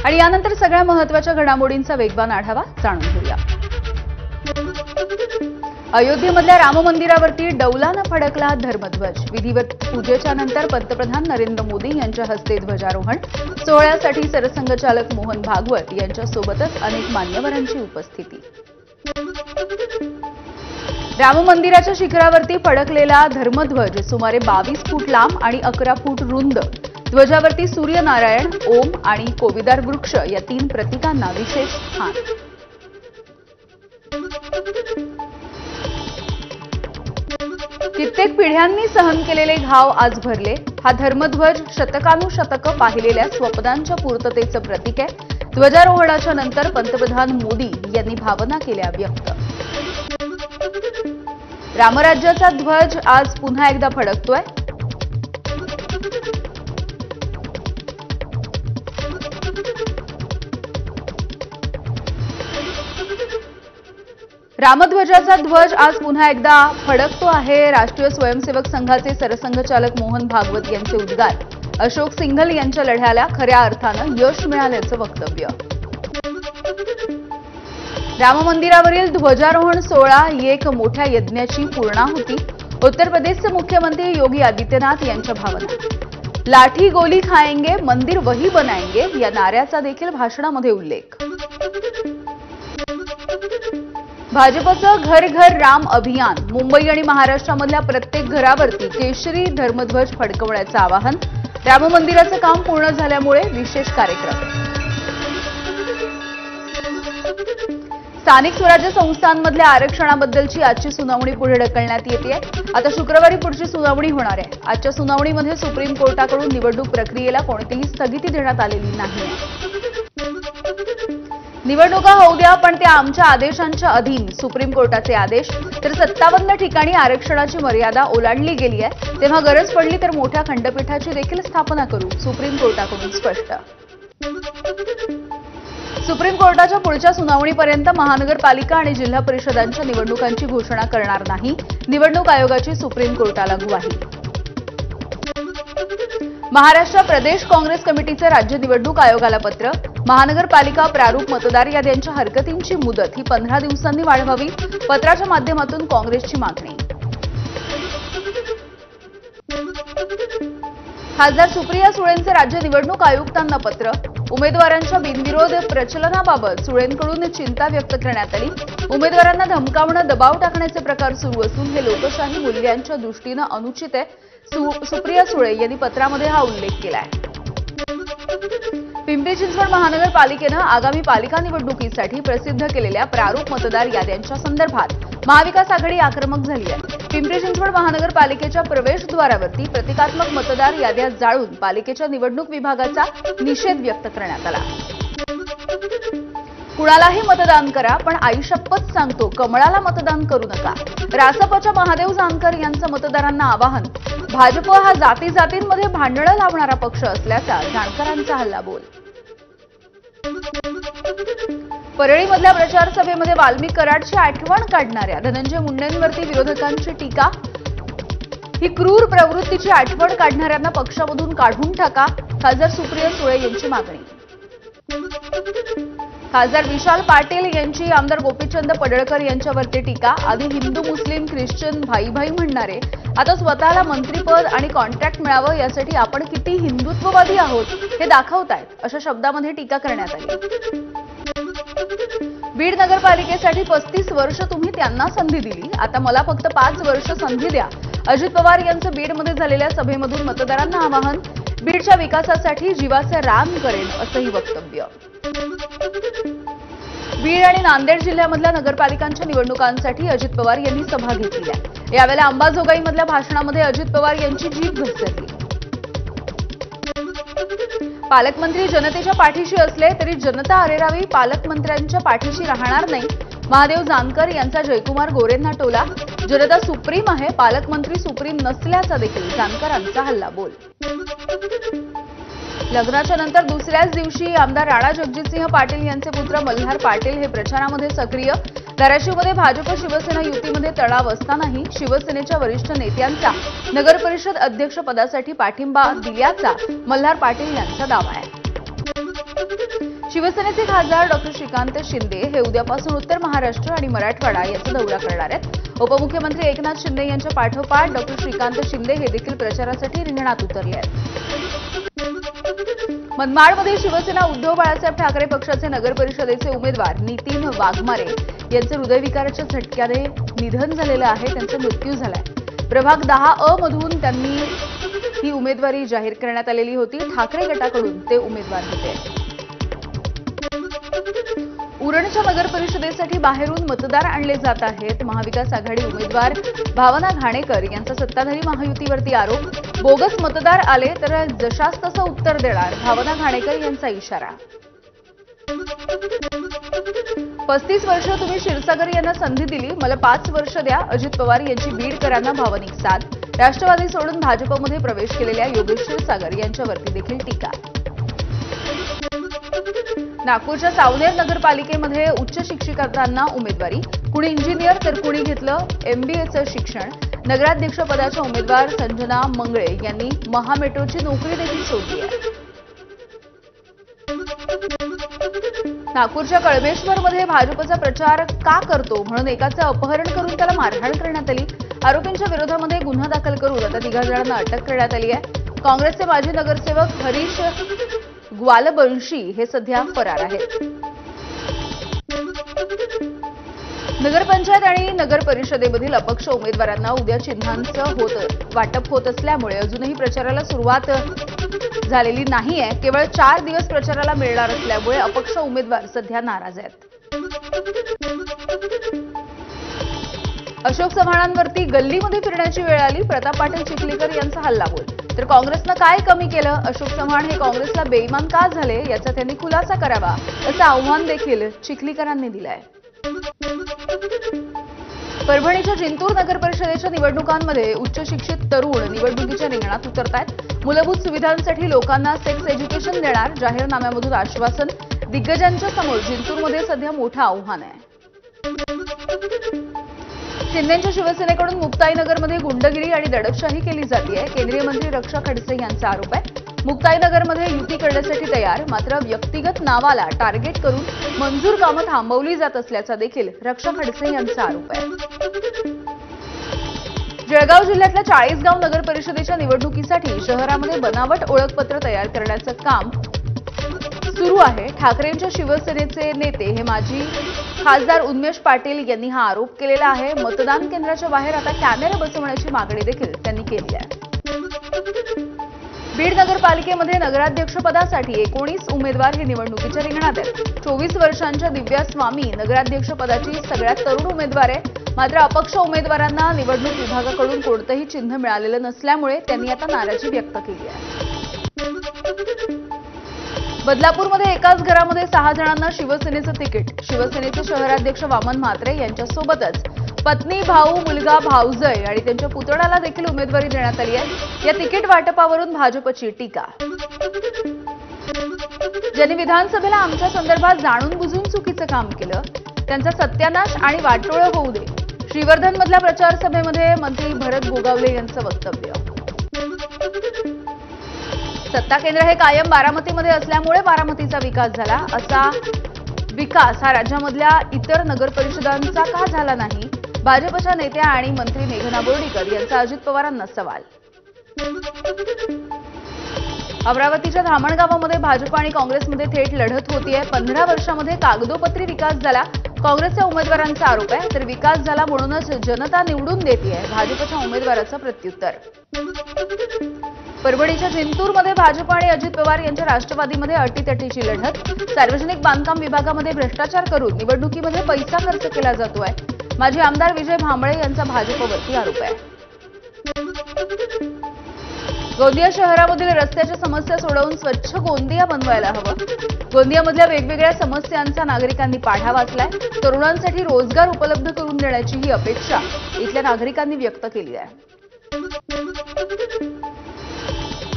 आणि यानंतर सगळ्या महत्त्वाच्या घडामोडींचा वेगवान आढावा जाणून घेऊया। अयोध्येमधल्या राम मंदिरावरती डौलानं फडकला धर्मध्वज। विधिवत पूजेच्या नंतर पंतप्रधान नरेंद्र मोदी यांच्या हस्ते ध्वजारोहण। सोहळ्यासाठी सरसंघचालक मोहन भागवत यांच्यासोबतच अनेक मान्यवरांची उपस्थिती। राम मंदिराच्या शिखरावरती फडकलेला धर्मध्वज सुमारे 22 फूट लांब आणि 11 फूट रुंद। ध्वजावरती सूर्यनारायण, ओम आणि कोविदार वृक्ष या 3 प्रतीकांना विशेष स्थान। कित्येक पिढ्यांनी सहन केलेले घाव आज भरले। हा धर्मध्वज शतकानुशतकं पाहिलेल्या स्वप्नांच्या पूर्ततेचं प्रतीक आहे। ध्वजारोहणाच्या नंतर पंतप्रधान मोदी यांनी भावना केल्या व्यक्त। रामराज्याचा ध्वज आज पुन्हा एकदा फडकतोय। रामध्वजाचा ध्वज आज पुन्हा एकदा फडकतो आहे। राष्ट्रीय स्वयंसेवक संघाचे सरसंघचालक मोहन भागवत यांचे उद्गार। अशोक सिंघल यांच्या लढ्याला खऱ्या अर्थानं यश मिळाल्याचं वक्तव्य। राम मंदिरावरील ध्वजारोहण सोहळा एक मोठ्या यज्ञाची पूर्णाहुती। उत्तर प्रदेशचे मुख्यमंत्री योगी आदित्यनाथ यांच्या भावना। लाठी गोली खाएंगे मंदिर वही बनाएंगे या नाऱ्याचा देखील भाषणामध्ये उल्लेख। भाजपचं घर घर राम अभियान। मुंबई आणि महाराष्ट्रामधल्या प्रत्येक घरावरती केशरी धर्मध्वज फडकवण्याचं आवाहन। राम मंदिराचं काम पूर्ण झाल्यामुळे विशेष कार्यक्रम। स्थानिक स्वराज्य संस्थांमधल्या आरक्षणाबद्दलची आजची सुनावणी पुढे ढकलण्यात येते। आता शुक्रवारी पुढची सुनावणी होणार आहे। आजच्या सुनावणीमध्ये सुप्रीम कोर्टाकडून निवडणूक प्रक्रियेला कोणतीही स्थगिती देण्यात आलेली नाही। निवडणुका होऊ द्या पण त्या आमच्या आदेशांच्या अधीन, सुप्रीम कोर्टाचे आदेश। तर 57 ठिकाणी आरक्षणाची मर्यादा ओलांडली गेली आहे, तेव्हा गरज पडली तर मोठ्या खंडपीठाची देखील स्थापना करू, सुप्रीम कोर्टाकडून स्पष्ट। सुप्रीम कोर्टाच्या पुढच्या सुनावणीपर्यंत महानगरपालिका आणि जिल्हा परिषदांच्या निवडणुकांची घोषणा करणार नाही, निवडणूक आयोगाची सुप्रीम कोर्टाला ग्वाही। महाराष्ट्र प्रदेश काँग्रेस कमिटीचं राज्य निवडणूक आयोगाला पत्र। महानगरपालिका प्रारूप मतदार याद्यांच्या हरकतींची मुदत ही 15 दिवसांनी वाढवावी, पत्राच्या माध्यमातून काँग्रेसची मागणी। खासदार सुप्रिया सुळेंचे राज्य निवडणूक आयुक्तांना पत्र। उमेदवारांच्या बिनविरोध प्रचलनाबाबत सुळेंकडून चिंता व्यक्त करण्यात आली। उमेदवारांना धमकावणं, दबाव टाकण्याचे प्रकार सुरू असून हे लोकशाही मूल्यांच्या दृष्टीनं अनुचित आहे। सुप्रिया सुळे यांनी पत्रामध्ये हा उल्लेख केला आहे। पिंपरी चिंचवड महानगरपालिकेनं आगामी पालिका निवडणुकीसाठी प्रसिद्ध केलेल्या प्रारूप मतदार याद्यांच्या संदर्भात महाविकास आघाडी आक्रमक झाली आहे। पिंपरी चिंचवड महानगरपालिकेच्या प्रवेशद्वारावरती प्रतिकात्मक मतदार याद्या जाळून पालिकेच्या निवडणूक विभागाचा निषेध व्यक्त करण्यात आला। कुणालाही मतदान करा पण आईशप्पथ सांगतो कमळाला मतदान करू नका, रासपच्या महादेव जानकर यांचं मतदारांना आवाहन। भाजप हा जाती जातींमध्ये भांडणं लावणारा पक्ष असल्याचा जानकरांचा हल्लाबोल। परळीमधल्या प्रचार सभेमध्ये वाल्मिक कराडची आठवण काढणाऱ्या धनंजय मुंडेंवरती विरोधकांची टीका। ही क्रूर प्रवृत्तीची आठवण काढणाऱ्यांना पक्षामधून काढून टाका, खासदार सुप्रिया सुळे यांची मागणी। खासदार विशाल पाटील यांची आमदार गोपीचंद पडळकर यांच्यावरती टीका। आधी हिंदू मुस्लिम ख्रिश्चन भाई भाई म्हणणारे आता स्वतःला मंत्रीपद आणि कॉन्ट्रॅक्ट मिळावं यासाठी आपण किती हिंदुत्ववादी आहोत हे दाखवतायत, अशा शब्दामध्ये टीका करण्यात आली। बीड नगरपालिकेसाठी 35 वर्ष तुम्ही त्यांना संधी दिली, आता मला फक्त 5 वर्ष संधी द्या, अजित पवार यांचं बीडमध्ये झालेल्या सभेमधून मतदारांना आवाहन। बीडच्या विकासासाठी जीवाचे रान करेन असंही वक्तव्य। बीड आणि नांदेड जिल्ह्यामधल्या नगरपालिकांच्या निवडणुकांसाठी अजित पवार यांनी सभा घेतली आहे। यावेळेला अंबाजोगाईमधल्या भाषणामध्ये अजित पवार यांची जीभ घसरली। पालकमंत्री जनतेच्या पाठीशी असले तरी जनता अरेरावी पालकमंत्र्यांच्या पाठीशी राहणार नाही, महादेव जानकर यांचा जयकुमार गोरेंना टोला। जनता सुप्रीम आहे, पालकमंत्री सुप्रीम नसल्याचा देखील जानकरांचा हल्लाबोल। लग्नाच्या नंतर दुसऱ्याच दिवशी आमदार राणा जगजितसिंह पाटील यांचे पुत्र मल्हार पाटील हे प्रचारामध्ये सक्रिय। धाराशिवमध्ये भाजप शिवसेना युतीमध्ये तणाव असतानाही शिवसेनेच्या वरिष्ठ नेत्यांचा नगरपरिषद अध्यक्षपदासाठी पाठिंबा दिल्याचा मल्हार पाटील यांचा दावा आहे। शिवसेनेचे खासदार डॉक्टर श्रीकांत शिंदे हे उद्यापासून उत्तर महाराष्ट्र आणि मराठवाडा याचा दौरा करणार आहेत। उपमुख्यमंत्री एकनाथ शिंदे यांच्या पाठोपाठ डॉक्टर श्रीकांत शिंदे हे देखील प्रचारासाठी रिंगणात उतरले आहेत। मनमाडमध्ये शिवसेना उद्धव बाळासाहेब ठाकरे पक्षाचे नगर परिषदेचे उमेदवार नितीन वाघमारे यांचे हृदयविकाराच्या झटक्याने निधन झालेलं आहे। त्यांचा मृत्यू झालाय। प्रभाग 10 मधून त्यांनी ही उमेदवारी जाहीर करण्यात आलेली होती। ठाकरे गटाकडून ते उमेदवार होते। उरणच्या नगर परिषदेसाठी बाहेरून मतदार आणले जात आहेत। महाविकास आघाडी उमेदवार भावना घाणेकर यांचा सत्ताधारी महायुतीवरती आरोप। बोगस मतदार आले तर जशास तसं उत्तर देणार, भावना घाणेकर यांचा इशारा। 35 वर्ष तुम्ही क्षीरसागर यांना संधी दिली, मला 5 वर्ष द्या, अजित पवार यांची बीडकरांना भावनिक साथ। राष्ट्रवादी सोडून भाजपमध्ये प्रवेश केलेल्या योगेश क्षीरसागर यांच्यावरती देखील टीका। नागपूरच्या सावनेर नगरपालिकेमध्ये उच्च शिक्षिकांना उमेदवारी, कुणी इंजिनियर तर कुणी घेतलं MBAचं शिक्षण। नगराध्यक्षपदाच्या उमेदवार संजना मंगळे यांनी महामेट्रोची नोकरी देखील सोडली आहे। नागपूरच्या कळमेश्वरमध्ये भाजपचा प्रचार का करतो म्हणून एकाचं अपहरण करून त्याला मारहाण करण्यात आली। आरोपींच्या विरोधामध्ये गुन्हा दाखल करून आता 3 जणांना अटक करण्यात आली आहे। काँग्रेसचे माजी नगरसेवक हरीश ग्वालबंशी हे सध्या फरार आहेत। नगरपंचायत आणि नगर परिषदेमधील अपक्ष उमेदवारांना उद्या चिन्हांचं वाटप होत असल्यामुळे अजूनही प्रचाराला सुरुवात झालेली नाहीये। केवळ 4 दिवस प्रचाराला मिळणार असल्यामुळे अपक्ष उमेदवार सध्या नाराज आहेत। अशोक चव्हाणांवरती गल्लीमध्ये फिरण्याची वेळ आली। प्रताप पाटील चिखलीकर यांचा हल्लाबोल। तर काँग्रेसनं काय कमी केलं, अशोक चव्हाण हे काँग्रेसला बेईमान का झाले याचा त्यांनी खुलासा करावा असं आव्हान देखील चिखलीकरांनी दिलंय। परभणीच्या जिंतूर नगर परिषदेच्या निवडणुकांमध्ये उच्च शिक्षित तरुण निवडणुकीच्या रिंगणात उतरतायत। मूलभूत सुविधांसाठी लोकांना सेक्स एज्युकेशन देणार, जाहीरनाम्यामधून आश्वासन। दिग्गजांच्या समोर जिंतूरमध्ये सध्या मोठं आव्हान आहे। शिंदेच्या शिवसेनेकडून मुक्ताईनगरमध्ये गुंडगिरी आणि दडपशाही केली जाते। केंद्रीय मंत्री रक्षा खडसे यांचा आरोप आहे। मुक्ताईनगरमध्ये युती करण्यासाठी तयार, मात्र व्यक्तिगत नावाला टार्गेट करून मंजूर कामं थांबवली जात असल्याचा देखील रक्षा खडसे यांचा आरोप आहे। जळगाव जिल्ह्यातल्या 40गाव नगर परिषदेच्या निवडणुकीसाठी शहरामध्ये बनावट ओळखपत्र तयार करण्याचं काम सुरू आहे। ठाकरेंच्या शिवसेनेचे नेते हे माजी खासदार उन्मेष पाटील यांनी हा आरोप केलेला आहे। मतदान केंद्राच्या बाहेर आता कॅमेरा बसवण्याची मागणी देखील त्यांनी केली आहे। बीड नगरपालिकेमध्ये नगराध्यक्षपदासाठी 19 उमेदवार हे निवडणुकीच्या रिंगणात आहेत। 24 वर्षांच्या दिव्या स्वामी नगराध्यक्षपदाची सगळ्यात तरुण उमेदवार आहे। मात्र अपक्ष उमेदवारांना निवडणूक विभागाकडून कोणतंही चिन्ह मिळालेलं नसल्यामुळे त्यांनी आता नाराजी व्यक्त केली आहे। बदलापूरमध्ये एकाच घरामध्ये 6 जणांना शिवसेनेचं तिकीट। शिवसेनेचे शहराध्यक्ष वामन म्हात्रे यांच्यासोबतच पत्नी, भाऊ, मुलगा, भाऊजय आणि त्यांच्या पुतण्याला देखील उमेदवारी देण्यात आली आहे। या तिकीट वाटपावरून भाजपची टीका। ज्यांनी विधानसभेला आमच्या संदर्भात जाणून बुजून चुकीचं काम केलं त्यांचा सत्यानाश आणि वाटोळं होऊ दे। श्रीवर्धनमधल्या प्रचार सभेमध्ये मंत्री भरत गोगावले यांचं वक्तव्य। सत्ता केंद्र हे कायम बारामतीमध्ये असल्यामुळे बारामतीचा विकास झाला। असा विकास हा राज्यामधल्या इतर नगर परिषदांचा का झाला नाही? भाजपच्या नेत्या आणि मंत्री मेघना बोर्डीकर यांचा अजित पवारांना सवाल। अमरावतीच्या धामणगावामध्ये भाजप आणि काँग्रेसमध्ये थेट लढत होतीये। 15 वर्षांमध्ये कागदोपत्री विकास झाला, काँग्रेसच्या उमेदवारांचा आरोप आहे। तर विकास झाला म्हणूनच जनता निवडून देतेय, भाजपच्या उमेदवाराचं प्रत्युत्तर। परभणीच्या जिंतूरमध्ये भाजप आणि अजित पवार यांच्या राष्ट्रवादीमध्ये अटीतटीची लढत। सार्वजनिक बांधकाम विभागामध्ये भ्रष्टाचार करून निवडणुकीमध्ये पैसा खर्च केला जातोय। माजी आमदार विजय भांबळे यांचा भाजपवरती आरोप आहे। गोंदिया शहरामधील रस्त्याच्या समस्या सोडवून स्वच्छ गोंदिया बनवायला हवं। गोंदियामधल्या वेगवेगळ्या समस्यांचा नागरिकांनी पाढा वाचलाय। तरुणांसाठी रोजगार उपलब्ध करून देण्याची ही अपेक्षा इथल्या नागरिकांनी व्यक्त केली आहे।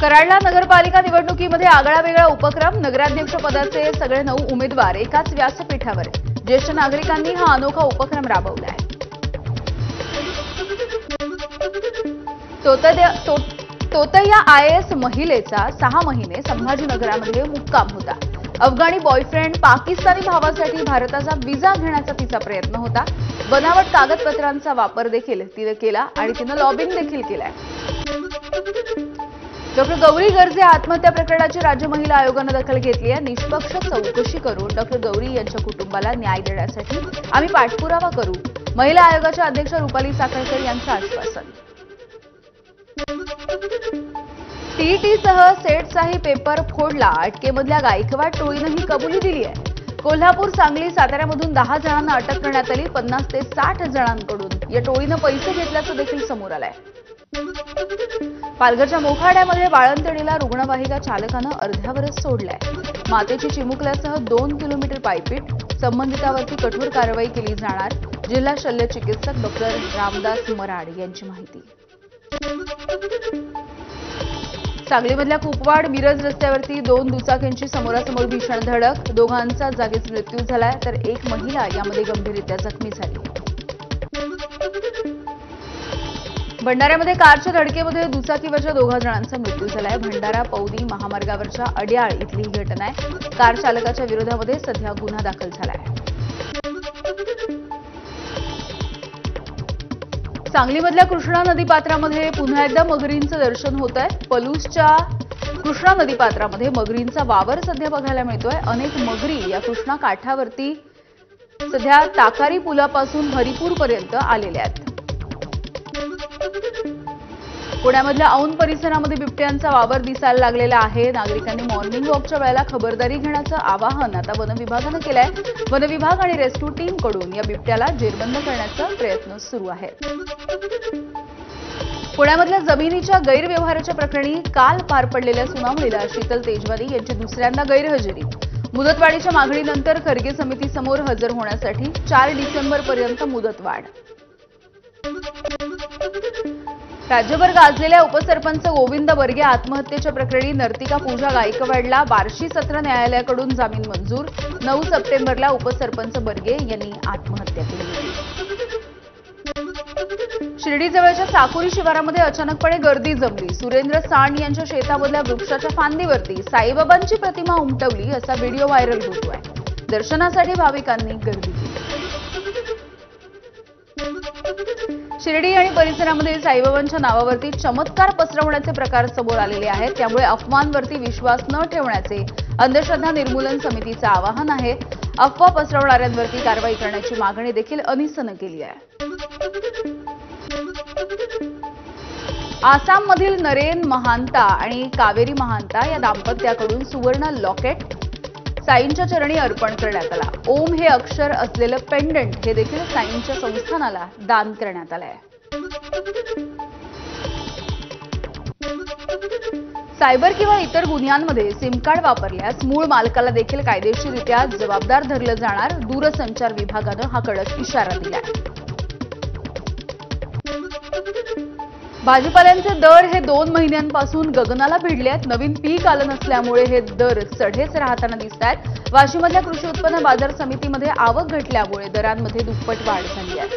कराडला नगरपालिका निवडणुकीमध्ये आगळावेगळा उपक्रम। नगराध्यक्षपदाचे सगळे 9 उमेदवार एकाच व्यासपीठावर। ज्येष्ठ नागरिकांनी हा अनोखा उपक्रम राबवलाय। तोतया IAS महिलेचा 6 महिने संभाजीनगरामध्ये मुक्काम होता। अफगाणी बॉयफ्रेंड पाकिस्तानी भावासाठी भारताचा व्हिसा घेण्याचा तिचा प्रयत्न होता. बनावट कागदपत्रांचा वापर देखील तिने केला आणि तिने लॉबिंग देखील केलाय. डॉक्टर गौरी गर्जे आत्महत्या प्रकरणाची राज्य महिला आयोगाने दखल घेतली आहे. निष्पक्ष चौकशी करून डॉक्टर गौरी यांच्या कुटुंबाला न्याय देण्यासाठी आम्ही पाठपुरावा करू. महिला आयोगाच्या अध्यक्ष रुपाली चाकणकर यांचं आश्वासन. टीईटीसह सेटचाही पेपर फोडला. अटकेमधल्या गायकवाड टोळीनं ही कबुली दिली आहे. कोल्हापूर, सांगली, साताऱ्यामधून 10 जणांना अटक करण्यात आली. 50 ते 60 जणांकडून या टोळीनं पैसे घेतल्याचं देखील समोर आलंय. पालघरच्या मोखाड्यामध्ये बाळंतणीला रुग्णवाहिका चालकानं अर्ध्यावरच सोडलाय. मातेची चिमुकल्यासह 2 किलोमीटर पायपीट. संबंधितावरती कठोर कारवाई केली जाणार. जिल्हा शल्य चिकित्सक डॉक्टर रामदास मराड यांची माहिती. सांगलीमधल्या कुपवाड मिरज रस्त्यावरती 2 दुचाकींची समोरासमोर भीषण धडक. दोघांचा जागीच मृत्यू झालाय तर एक महिला यामध्ये गंभीररित्या जखमी झाली. भंडाऱ्यामध्ये कारच्या धडकेमध्ये दुचाकीवरच्या 2 जणांचा मृत्यू झालाय. भंडारा पौदी महामार्गावरच्या अड्याळ इथली ही घटना आहे. कार चालकाच्या विरोधामध्ये सध्या गुन्हा दाखल झालाय. सांगलीमधल्या कृष्णा नदीपात्रामध्ये पुन्हा एकदा मगरींचं दर्शन होत आहे. पलूसच्या कृष्णा नदीपात्रामध्ये मगरींचा वावर सध्या बघायला मिळतोय. अनेक मगरी या कृष्णा काठावरती सध्या ताकारी पुलापासून हरिपूरपर्यंत आलेल्या आहेत. पुण्यामधल्या औंध परिसरामध्ये बिबट्यांचा वावर दिसायला लागलेला आहे. नागरिकांनी मॉर्निंग वॉकच्या वेळेला खबरदारी घेण्याचं आवाहन आता वन विभागानं केलंय. वन विभाग आणि रेस्क्यू टीमकडून या बिबट्याला जेरबंद करण्याचा प्रयत्न सुरू आहे. पुण्यामधल्या जमिनीच्या गैरव्यवहाराच्या प्रकरणी काल पार पडलेल्या सुनावणीला शीतल तेजवानी यांची दुसऱ्यांदा गैरहजेरी. मुदतवाढीच्या मागणीनंतर खर्गे समितीसमोर हजर होण्यासाठी 4 डिसेंबरपर्यंत मुदतवाढ. राज्यभर गाजलेल्या उपसरपंच गोविंद बर्गे आत्महत्येच्या प्रकरणी नर्तिका पूजा गायकवाडला बार्शी सत्र न्यायालयाकडून जामीन मंजूर. 9 सप्टेंबरला उपसरपंच बर्गे यांनी आत्महत्या केली. शिर्डीजवळच्या साकुरी शिवारामध्ये अचानकपणे गर्दी जमली. सुरेंद्र सांड यांच्या शेतामधल्या वृक्षाच्या फांदीवरती साईबाबांची प्रतिमा उमटवली असा व्हिडिओ व्हायरल होतोय. दर्शनासाठी भाविकांनी गर्दी केली. शिर्डी आणि परिसरामध्ये साईबाबांच्या नावावरती चमत्कार पसरवण्याचे प्रकार समोर आलेले आहेत. त्यामुळे अफवांवरती विश्वास न ठेवण्याचे अंधश्रद्धा निर्मूलन समितीचं आवाहन आहे. अफवा पसरवणाऱ्यांवरती कारवाई करण्याची मागणी देखील अनिसनं केली आहे. आसाममधील नरेन महांता आणि कावेरी महांता या दाम्पत्याकडून सुवर्ण लॉकेट साईंच्या चरणी अर्पण करण्यात आला. ओम हे अक्षर असलेलं पेंडंट हे देखील साईंच्या संस्थानाला दान करण्यात आलंय. सायबर किंवा इतर गुन्ह्यांमध्ये सिम कार्ड वापरल्यास मूळ मालकाला देखील कायदेशीररित्या जबाबदार धरलं जाणार. दूरसंचार विभागानं हा कडक इशारा दिलाय. भाजीपाल्यांचे दर हे 2 महिन्यांपासून गगनाला भिडले आहेत. नवीन पीक आलं नसल्यामुळे हे दर चढेच राहताना दिसत आहेत. वाशीमधल्या कृषी उत्पन्न बाजार समितीमध्ये आवक घटल्यामुळे दरांमध्ये दुप्पट वाढ झाली आहे.